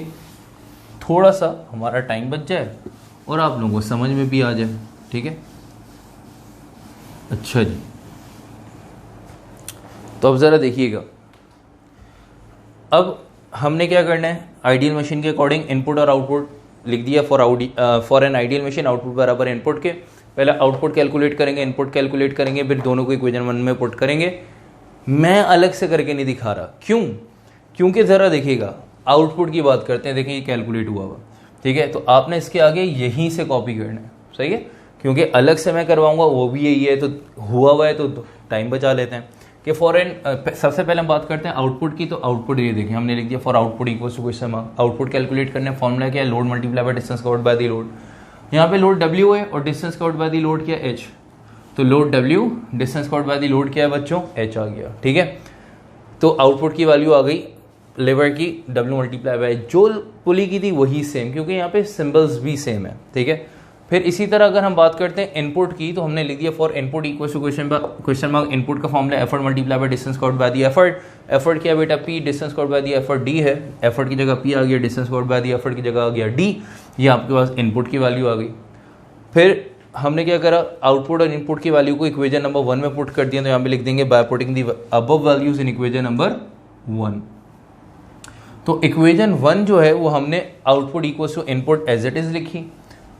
थोड़ा सा हमारा टाइम बच जाए और आप लोगों को समझ में भी आ जाए, ठीक है। अच्छा जी, तो अब ज़रा देखिएगा, अब हमने क्या करना है, आइडियल मशीन के अकॉर्डिंग इनपुट और आउटपुट लिख दिया। For an ideal machine output बराबर इनपुट के। पहले आउटपुट कैलकुलेट करेंगे, इनपुट कैलकुलेट करेंगे, फिर दोनों को इक्वेशन 1 में पुट करेंगे। मैं अलग से करके नहीं दिखा रहा, क्यों? क्योंकि ज़रा देखिएगा, आउटपुट की बात करते हैं, देखें ये कैलकुलेट हुआ हुआ, ठीक है। तो आपने इसके आगे यहीं से कॉपी करना है, सही है, क्योंकि अलग से मैं करवाऊंगा वो भी यही है, तो हुआ हुआ है तो टाइम बचा लेते हैं। कि फॉर एन सबसे पहले हम बात करते हैं आउटपुट की। तो आउटपुट ये देखें, हमने लिख दिया for output equals to question mark. Output calculate करने फॉर्मूला क्या है, load multiply by distance covered by the load. यहाँ पे लोड W है और distance covered by the load क्या है, H। तो load W, distance covered by the load क्या है बच्चों, H आ गया, ठीक है। तो आउटपुट की वैल्यू आ गई लेवर की W मल्टीप्लाई बाय जो पुली की थी वही सेम, क्योंकि यहाँ पे सिंबल्स भी सेम है, ठीक है। फिर इसी तरह अगर हम बात करते हैं इनपुट की, तो हमने लिख दिया for input equal to question mark. Input का formula effort multiply by distance covered by the effort. Effort क्या बेटा, P, distance covered by the effort D है। एफर्ट की जगह P आ गया, distance covered by the effort की जगह आ गया D। ये आपके पास इनपुट की वैल्यू आ गई। फिर हमने क्या करा, आउटपुट और इनपुट की वैल्यू को इक्वेशन नंबर 1 में पुट कर दिया। तो यहाँ पे लिख देंगे by putting the above values in equation number 1। तो इक्वेशन 1 जो है वो हमने output equal to input as it is लिखी।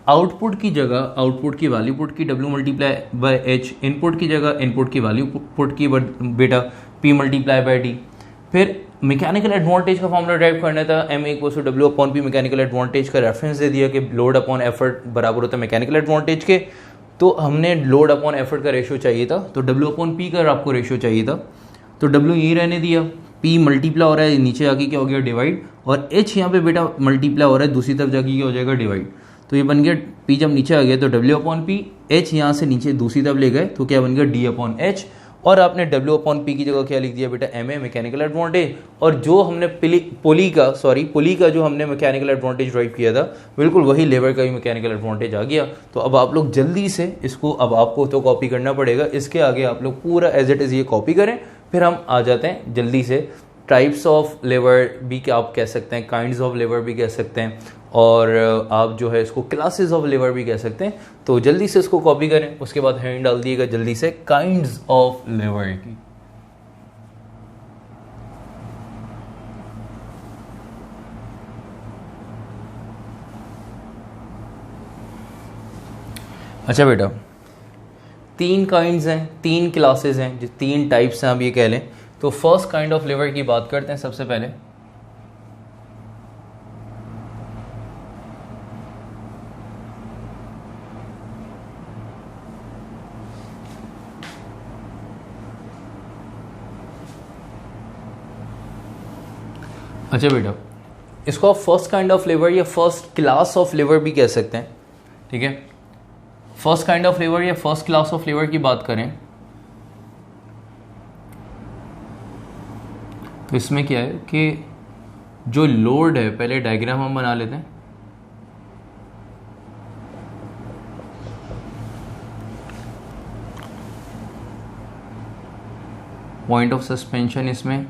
आउटपुट की जगह आउटपुट की वैल्यू पुट की W मल्टीप्लाई बाय H। इनपुट की जगह इनपुट की वैल्यू पुट की बेटा P मल्टीप्लाई बाय D। फिर मैकेनिकल एडवांटेज का फॉर्मूला ड्राइव करना था, M equal to W upon P। Mechanical advantage का रेफरेंस दे दिया कि लोड अपॉन एफर्ट बराबर होता है मैकेनिकल एडवांटेज के। तो हमने लोड अपॉन एफर्ट का रेशियो चाहिए था, तो W अपॉन P का आपको रेशियो चाहिए था, तो W यही रहने दिया। P मल्टीप्लाई हो रहा है, नीचे आके क्या हो गया डिवाइड, और H यहाँ पे बेटा मल्टीप्लाई हो रहा है, दूसरी तरफ जाके क्या हो जाएगा डिवाइड। तो ये बन गया P जब नीचे आ गया तो W अपॉन P। H यहाँ से नीचे दूसरी तरफ ले गए तो क्या बन गया D अपॉन H। और आपने W अपॉन P की जगह क्या लिख दिया बेटा, MA मैकेनिकल एडवांटेज। और जो हमने पुली का जो हमने मैकेनिकल एडवांटेज ड्राइव किया था, बिल्कुल वही लेवर का भी मैकेनिकल एडवांटेज आ गया। तो अब आप लोग जल्दी से इसको, अब आपको तो कॉपी करना पड़ेगा, इसके आगे आप लोग पूरा एज इट इज़ ये कॉपी करें, फिर हम आ जाते हैं जल्दी से टाइप्स ऑफ लिवर भी क्या आप कह सकते हैं, काइंड्स ऑफ लिवर भी कह सकते हैं, और आप जो है इसको क्लासेस ऑफ लिवर भी कह सकते हैं। तो जल्दी से इसको कॉपी करें, उसके बाद हैंड डाल दिएगा जल्दी से काइंड्स ऑफ लिवर की। अच्छा बेटा, 3 काइंड्स हैं, 3 क्लासेस हैं, जो 3 टाइप्स हैं आप ये कह लें। तो फर्स्ट काइंड ऑफ लिवर की बात करते हैं सबसे पहले। अच्छा बेटा, इसको आप फर्स्ट काइंड ऑफ लिवर या फर्स्ट क्लास ऑफ लिवर भी कह सकते हैं, ठीक है। फर्स्ट काइंड ऑफ लिवर या फर्स्ट क्लास ऑफ लिवर की बात करें तो इसमें क्या है कि जो लोड है, पहले डायग्राम हम बना लेते हैं। पॉइंट ऑफ सस्पेंशन इसमें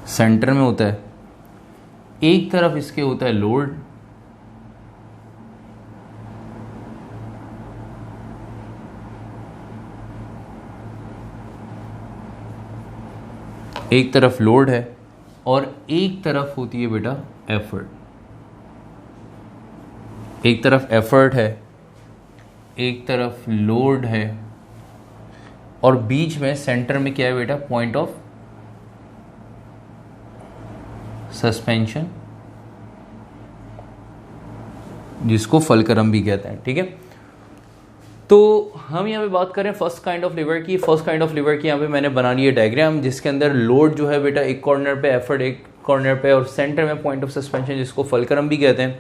सेंटर में होता है, एक तरफ इसके होता है लोड, एक तरफ लोड है और एक तरफ होती है बेटा एफर्ट। एक तरफ एफर्ट है, एक तरफ लोड है, और बीच में सेंटर में क्या है बेटा, पॉइंट ऑफ सस्पेंशन, जिसको फलक्रम भी कहते हैं, ठीक है। तो हम यहाँ पे बात करें फर्स्ट काइंड ऑफ लिवर की। फर्स्ट काइंड ऑफ लिवर की यहाँ पे मैंने बना लिया डायग्राम, जिसके अंदर लोड जो है बेटा एक कॉर्नर पे, एफर्ट एक कॉर्नर पे, और सेंटर में पॉइंट ऑफ सस्पेंशन, जिसको फलक्रम भी कहते हैं।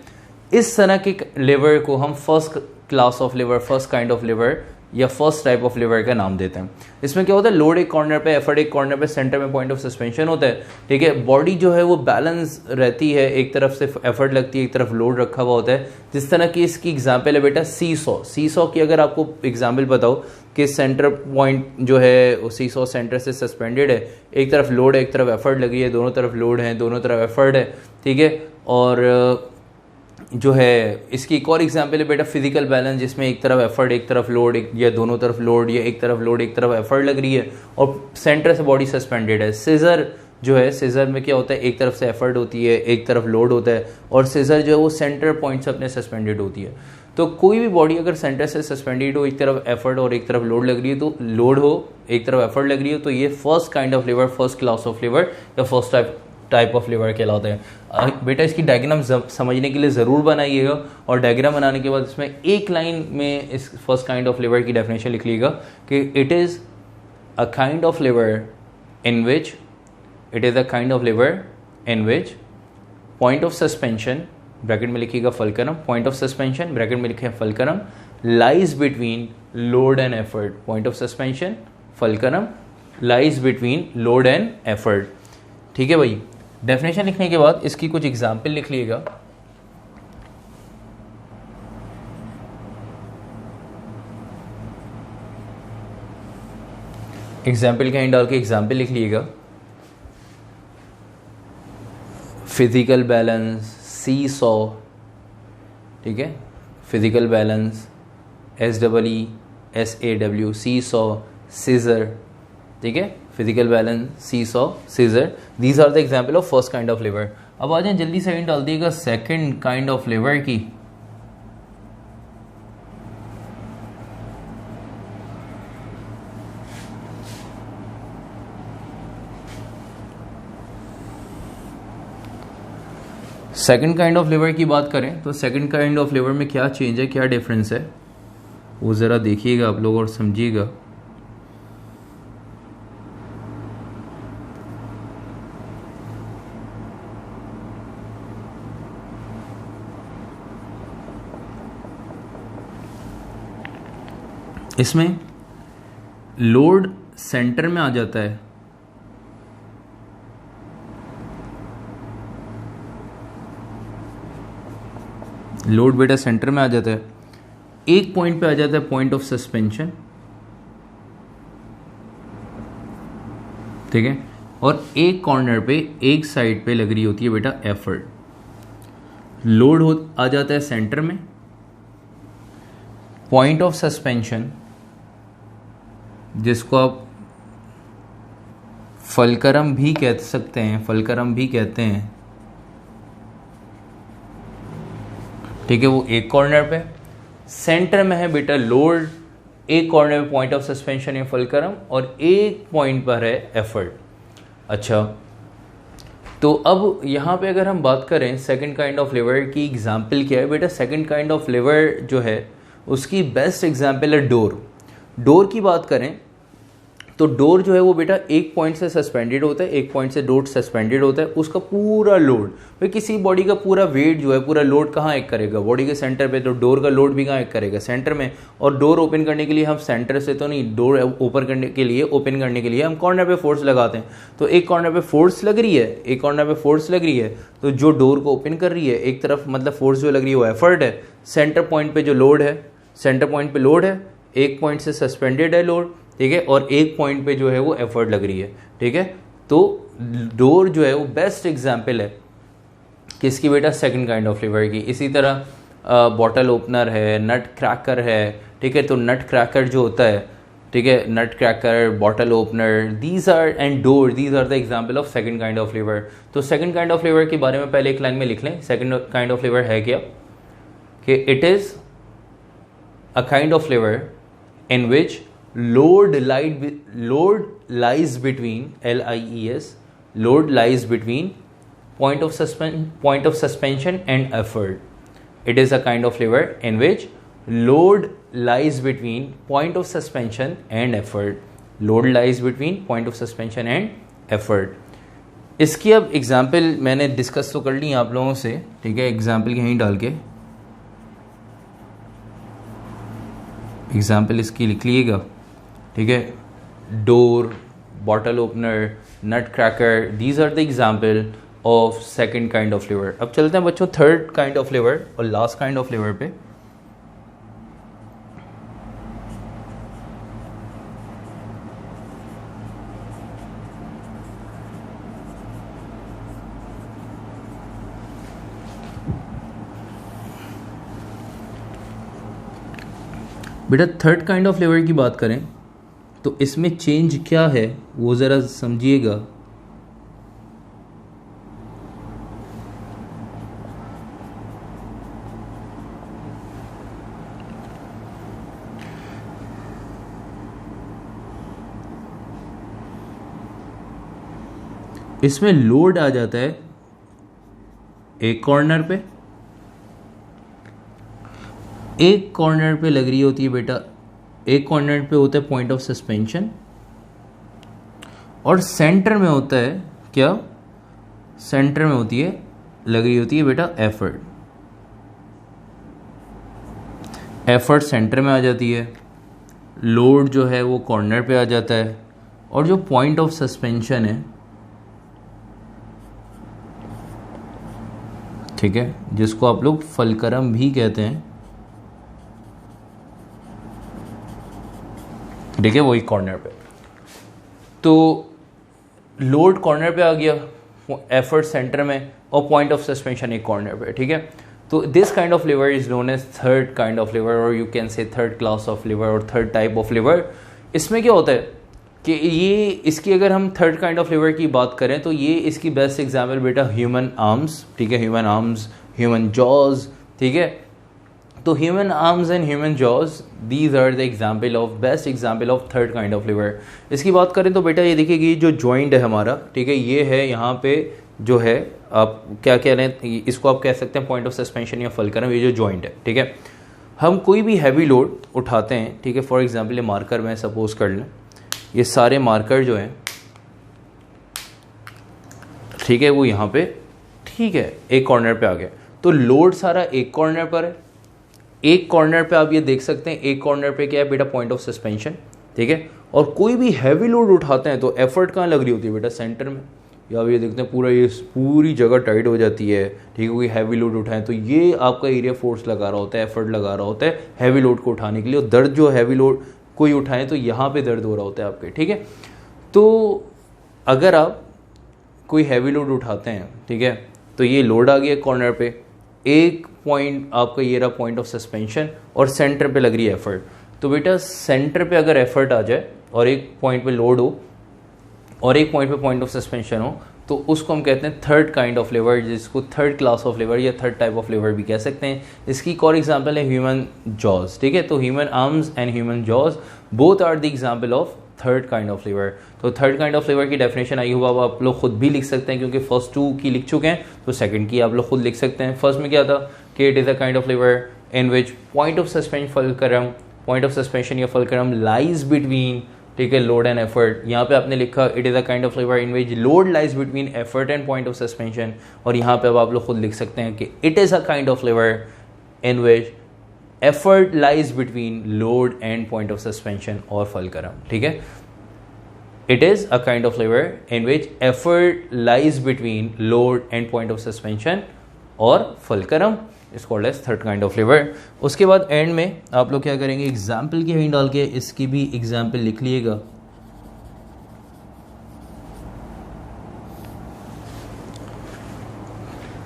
इस तरह के लिवर को हम first class of liver, first kind of liver या फर्स्ट टाइप ऑफ लिवर का नाम देते हैं। इसमें क्या होता है, लोड एक कॉर्नर पे, एफर्ट एक कॉर्नर पे, सेंटर में पॉइंट ऑफ सस्पेंशन होता है, ठीक है। बॉडी जो है वो बैलेंस रहती है, एक तरफ से एफर्ट लगती है, एक तरफ लोड रखा हुआ होता है। जिस तरह की इसकी एग्जांपल है बेटा सी सॉ की अगर आपको एग्जांपल बताओ कि सेंटर पॉइंट जो है वो सी सॉ सेंटर से सस्पेंडेड है, एक तरफ लोड है, एक तरफ एफर्ट लगी है, दोनों तरफ लोड है, दोनों तरफ एफर्ट है, ठीक है। और जो है इसकी एक और एग्जांपल है बेटा फिजिकल बैलेंस, जिसमें एक तरफ एफर्ट एक तरफ लोड, या दोनों तरफ लोड, या एक तरफ लोड एक तरफ एफर्ट लग रही है, और सेंटर से बॉडी सस्पेंडेड है। सीजर जो है, सीजर में क्या होता है, एक तरफ से एफर्ट होती है, एक तरफ लोड होता है, और सीजर जो है वो सेंटर पॉइंट से अपने सस्पेंडेड होती है। तो कोई भी बॉडी अगर सेंटर से सस्पेंडेड हो, एक तरफ एफर्ट और एक तरफ लोड लग रही है, तो लोड हो, एक तरफ एफर्ट लग रही है, तो ये first kind of liver, first class of liver या फर्स्ट टाइप ऑफ लिवर कहलाते हैं। बेटा इसकी डायग्राम समझने के लिए ज़रूर बनाइएगा, और डायग्राम बनाने के बाद इसमें एक लाइन में इस फर्स्ट काइंड ऑफ लिवर की डेफिनेशन लिख लीजिएगा कि it is a kind of liver in which point of suspension, bracket में लिखिएगा fulcrum, point of suspension bracket में लिखे fulcrum, lies between load and effort, point of suspension fulcrum lies between load and effort, ठीक है भाई। Definition लिखने के बाद इसकी कुछ एग्जाम्पल लिख लीजिएगा। एग्जाम्पल कहीं डाल के एग्जाम्पल लिख लीजिएगा। फिजिकल बैलेंस, सी सॉ, ठीक है, physical balance, SEESAW, seesaw, scissor, ठीक है, physical balance, seesaw, scissor, these are the example of first kind of lever. अब आ जाए जल्दी से डाल दिएगा सेकंड काइंड ऑफ लिवर की। सेकंड काइंड ऑफ लिवर की बात करें तो सेकंड काइंड ऑफ लिवर में क्या चेंज है, क्या डिफरेंस है, वो ज़रा देखिएगा आप लोग और समझिएगा। इसमें लोड सेंटर में आ जाता है, लोड बेटा सेंटर में आ जाता है, एक पॉइंट पे आ जाता है पॉइंट ऑफ सस्पेंशन, ठीक है, और एक कॉर्नर पे एक साइड पे लग रही होती है बेटा एफर्ट। लोड आ जाता है सेंटर में, पॉइंट ऑफ सस्पेंशन जिसको आप फलक्रम भी कह सकते हैं, फलक्रम भी कहते हैं, ठीक है, वो एक कॉर्नर पे, सेंटर में है बेटा लोड, एक कॉर्नर पे पॉइंट ऑफ सस्पेंशन या फलक्रम, और एक पॉइंट पर है एफर्ट। अच्छा, तो अब यहाँ पे अगर हम बात करें सेकंड काइंड ऑफ लीवर की एग्जांपल क्या है बेटा, सेकंड काइंड ऑफ लीवर जो है उसकी बेस्ट एग्जांपल है डोर। डोर की बात करें तो डोर जो है वो बेटा एक पॉइंट से सस्पेंडेड होता है, एक पॉइंट से डोर सस्पेंडेड होता है, उसका पूरा लोड, भाई किसी बॉडी का पूरा वेट जो है पूरा लोड कहाँ एक करेगा, बॉडी के सेंटर पे, तो डोर का लोड भी कहाँ एक करेगा, सेंटर में। और डोर ओपन करने के लिए हम सेंटर से तो नहीं, डोर ओपन करने के लिए हम कॉर्नर पे फोर्स लगाते हैं। तो एक कॉर्नर पे फोर्स लग रही है, एक कॉर्नर पे फोर्स लग रही है, तो जो डोर को ओपन कर रही है एक तरफ, मतलब फोर्स जो लग रही है वो एफर्ट है, सेंटर पॉइंट पे जो लोड है, सेंटर पॉइंट पे लोड है, एक पॉइंट से सस्पेंडेड है लोड, ठीक है, और एक पॉइंट पे जो है वो एफर्ट लग रही है, ठीक है। तो डोर जो है वो बेस्ट एग्जांपल है किसकी बेटा, सेकंड काइंड ऑफ लीवर की। इसी तरह बॉटल ओपनर है, नट क्रैकर है, ठीक है, तो नट क्रैकर जो होता है, ठीक है, nut cracker, bottle opener, these are and door, these are the example of second kind of lever. तो सेकंड काइंड ऑफ लीवर के बारे में पहले एक लाइन में लिख लें, सेकंड काइंड ऑफ लीवर है क्या, कि it is a kind of lever in which load lies between LIES, load lies between point of suspension and effort. It is a kind of lever in which load lies between point of suspension and effort. Load lies between point of suspension and effort. इसकी अब example मैंने discuss तो कर ली आप लोगों से, ठीक है, एग्जाम्पल यहीं डाल के एग्जाम्पल इसकी लिख लीजिएगा, ठीक है, door, bottle opener, nut cracker, these are the example of second kind of lever. अब चलते हैं बच्चों थर्ड काइंड ऑफ लीवर और लास्ट काइंड ऑफ लीवर पे। बेटा थर्ड काइंड ऑफ लीवर की बात करें तो इसमें चेंज क्या है वो ज़रा समझिएगा। इसमें लोड आ जाता है एक कॉर्नर पे, एक कॉर्नर पे लग रही होती है बेटा, एक कॉर्नर पे होता है पॉइंट ऑफ सस्पेंशन, और सेंटर में होता है क्या, सेंटर में होती है, लग रही होती है बेटा एफर्ट। एफर्ट सेंटर में आ जाती है, लोड जो है वो कॉर्नर पे आ जाता है, और जो पॉइंट ऑफ सस्पेंशन है, ठीक है, जिसको आप लोग फलक्रम भी कहते हैं, ठीक है, वही कॉर्नर पे। तो लोड कॉर्नर पे आ गया, एफर्ट सेंटर में, और पॉइंट ऑफ सस्पेंशन एक कॉर्नर पे, ठीक है। तो this kind of lever is known as third kind of lever, और you can say third class of lever और थर्ड टाइप ऑफ लिवर। इसमें क्या होता है कि ये इसकी अगर हम थर्ड काइंड ऑफ लिवर की बात करें तो ये इसकी बेस्ट एग्जाम्पल बेटा ह्यूमन आर्म्स, ठीक है, ह्यूमन आर्म्स, ह्यूमन जॉज, ठीक है। तो human arms and human jaws, these are the example of best example of third kind of lever. इसकी बात करें तो बेटा ये देखिए कि जो जॉइंट है हमारा, ठीक है, ये है यहाँ पे जो है, आप क्या कह रहे हैं, इसको आप कह सकते हैं पॉइंट ऑफ सस्पेंशन या फलक्रम, ये जो जॉइंट है, ठीक है। हम कोई भी हैवी लोड उठाते हैं, ठीक है, फॉर एग्जाम्पल ये मार्कर में सपोज कर लें, ये सारे मार्कर जो हैं, ठीक है, वो यहाँ पे, ठीक है, एक कॉर्नर पे आ गया, तो लोड सारा एक कॉर्नर पर है। एक कॉर्नर पे आप ये देख सकते हैं, एक कॉर्नर पे क्या है बेटा, पॉइंट ऑफ सस्पेंशन, ठीक है। और कोई भी हैवी लोड उठाते हैं तो एफर्ट कहाँ लग रही होती है बेटा, सेंटर में, या आप ये देखते हैं पूरा ये पूरी जगह टाइट हो जाती है, ठीक है, कोई हैवी लोड उठाएं तो ये आपका एरिया फोर्स लगा रहा होता है, एफर्ट लगा रहा होता है हैवी लोड को उठाने के लिए। और दर्द जो हैवी लोड कोई उठाएं तो यहाँ पे दर्द हो रहा होता है आपके, ठीक है। तो अगर आप कोई हैवी लोड उठाते हैं, ठीक है, तो ये लोड आ गया कॉर्नर पे, एक पॉइंट आपका ये रहा पॉइंट ऑफ सस्पेंशन और सेंटर पे लग रही है एफर्ट। तो बेटा सेंटर पे अगर एफर्ट आ जाए और एक पॉइंट पे लोड हो और एक पॉइंट पे पॉइंट ऑफ सस्पेंशन हो, तो उसको हम कहते हैं थर्ड काइंड ऑफ लीवर, जिसको थर्ड क्लास ऑफ लीवर या थर्ड टाइप ऑफ लीवर भी कह सकते हैं। इसकी एक और एग्जाम्पल है ह्यूमन जॉज, ठीक है। तो human arms and human jaws both are the example of third kind of lever. तो थर्ड काइंड ऑफ लीवर की डेफिनेशन आई हुआ आप लोग खुद भी लिख सकते हैं, क्योंकि फर्स्ट टू की लिख चुके हैं, तो सेकंड की आप लोग खुद लिख सकते हैं। फर्स्ट में क्या था कि it is a kind of lever in which point of suspension fulcrum, point of suspension या फुलक्रम लाइज बिटवीन, ठीक है, लोड एंड एफर्ट। यहाँ पे आपने लिखा it is a kind of lever in which load lies between effort and point of suspension, और यहाँ पे अब आप लोग खुद लिख सकते हैं कि it is a kind of lever in which effort lies between load and point of suspension और फुलक्रम, ठीक है। It is a kind of lever in which effort lies between load and point of suspension और fulcrum is called as third kind of lever। उसके बाद and में आप लोग क्या करेंगे, एग्जाम्पल की हिंट डाल के इसकी भी एग्जाम्पल लिख लीजिएगा।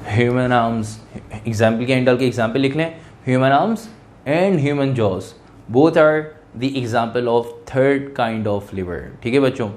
ह्यूमन आर्म्स, एग्जाम्पल की हिंट डाल के एग्जाम्पल लिख लें, human arms and human jaws both are the example of third kind of lever, ठीक है बच्चों।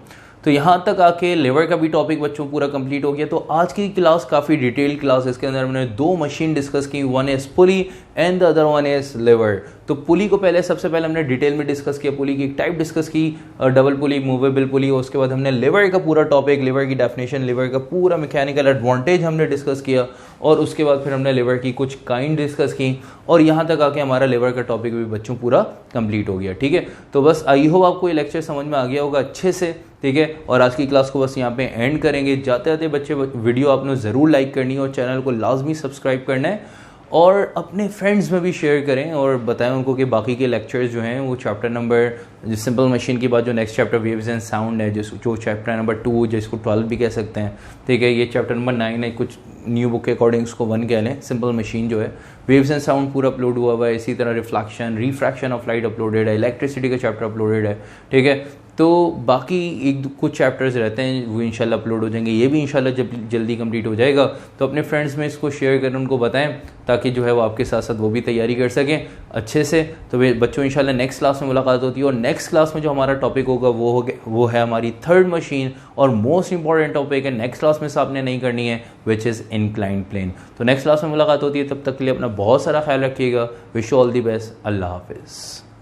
तो यहाँ तक आके लिवर का भी टॉपिक बच्चों पूरा कंप्लीट हो गया। तो आज की क्लास काफ़ी डिटेल क्लास, इसके अंदर हमने दो मशीन डिस्कस की, one is pulley and the other one is liver. तो पुली को सबसे पहले हमने डिटेल में डिस्कस किया, पुली की एक टाइप डिस्कस की, डबल पुली, मूवेबल पुली। उसके बाद हमने लिवर का पूरा टॉपिक, लिवर की डेफिनेशन, लिवर का पूरा मैकेनिकल एडवांटेज हमने डिस्कस किया, और उसके बाद फिर हमने लिवर की कुछ काइंड डिस्कस की, और यहाँ तक आके हमारा लिवर का टॉपिक भी बच्चों पूरा कंप्लीट हो गया, ठीक है। तो बस आई होप आपको ये लेक्चर समझ में आ गया होगा अच्छे से, ठीक है। और आज की क्लास को बस यहाँ पे एंड करेंगे। जाते जाते बच्चे वीडियो आपने ज़रूर लाइक करनी है और चैनल को लाजमी सब्सक्राइब करना है, और अपने फ्रेंड्स में भी शेयर करें और बताएं उनको कि बाकी के लेक्चर्स जो हैं वो चैप्टर नंबर सिंपल मशीन के बाद जो next chapter waves and sound है, जो चैप्टर नंबर 2 जिसको 12 भी कह सकते हैं, ठीक है, ये चैप्टर नंबर 9 है, कुछ न्यू बुक के अकॉर्डिंग उसको 1 कह लें। सिंपल मशीन जो है वेव्स एंड साउंड पूरा अपलोड हुआ है, इसी तरह reflection, refraction of light uploaded है, इलेक्ट्रिसिटी का चैप्टर अपलोडेड है, ठीक है। तो बाकी कुछ चैप्टर्स रहते हैं वो इंशाल्लाह अपलोड हो जाएंगे, ये भी इंशाल्लाह जब जल्दी कंप्लीट हो जाएगा। तो अपने फ्रेंड्स में इसको शेयर करें, उनको बताएं, ताकि जो है वो आपके साथ साथ वो भी तैयारी कर सकें अच्छे से। तो बच्चों इंशाल्लाह नेक्स्ट क्लास में मुलाकात होती है, और नेक्स्ट क्लास में जो हमारा टॉपिक होगा वो है हमारी थर्ड मशीन, और मोस्ट इंपॉर्टेंट टॉपिक है, नेक्स्ट क्लास में से आपने नहीं करनी है, विच इज़ इंक्लाइंड प्लेन। तो नेक्स्ट क्लास में मुलाकात होती है, तब तक के लिए अपना बहुत सारा ख्याल रखिएगा। Wish you all the best. अल्लाह हाफिज़।